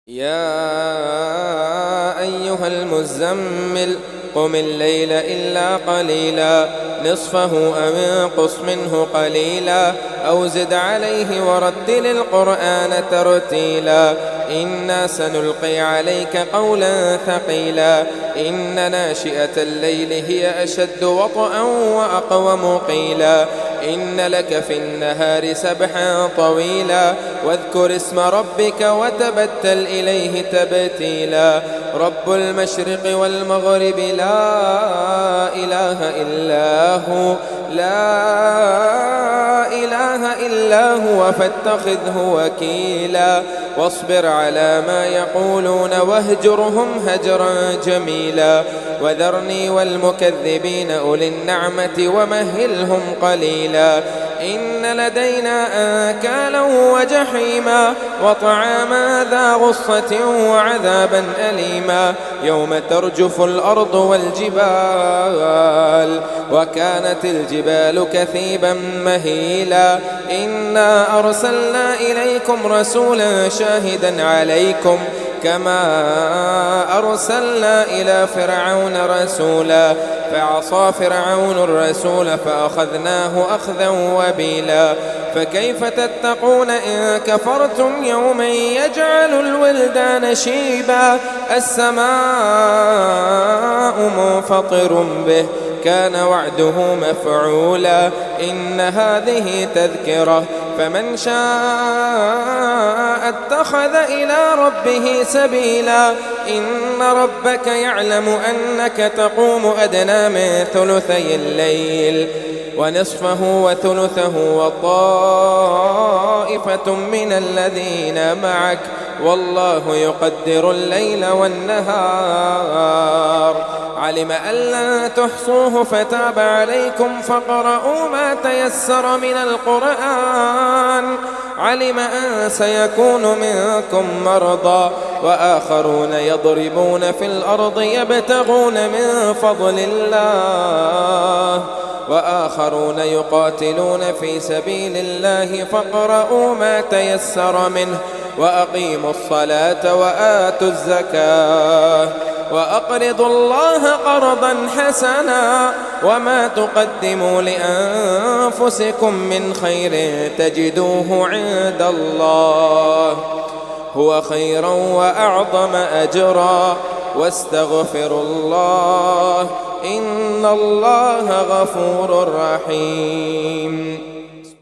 يا أيها المزمل قم الليل إلا قليلا نصفه أو انقص منه قليلا أو زد عليه ورتل القرآن ترتيلا إنا سنلقي عليك قولا ثقيلا إن ناشئة الليل هي أشد وطئا وأقوم قيلا إن لك في النهار سبحا طويلا واذكر اسم ربك وتبتل إليه تبتيلا رب المشرق والمغرب لا إله إلا هو فاتخذه وكيلا واصبر على ما يقولون واهجرهم هجرا جميلا وذرني والمكذبين أولي النعمة ومهلهم قليلا إن لدينا أنكالا وجحيما وطعاما ذا غصة وعذابا أليما يوم ترجف الأرض والجبال وكانت الجبال كثيبا مهيلا إنا أرسلنا إليكم رسولا شاهدا عليكم كما أرسلنا إلى فرعون رسولا فعصى فرعون الرسول فأخذناه أخذا وبيلا فكيف تتقون إن كفرتم يوما يجعل الولدان شيبا السماء منفطر به كان وعده مفعولا إن هذه تذكرة فمن شاء اتخذ إلى ربه سبيلا إن ربك يعلم أنك تقوم أدنى من ثلثي الليل ونصفه وثلثه وطائفة من الذين معك والله يقدر الليل والنهار علم أن لن تحصوه فتاب عليكم فاقرؤوا ما تيسر من القرآن علم أن سيكون منكم مرضى وآخرون يضربون في الأرض يبتغون من فضل الله وآخرون يقاتلون في سبيل الله فاقرؤوا ما تيسر منه وأقيموا الصلاة وآتوا الزكاة وأقرضوا الله قرضا حسنا وما تقدموا لأنفسكم من خير تجدوه عند الله هو خيرا وأعظم أجرا واستغفروا الله إن الله غفور رحيم.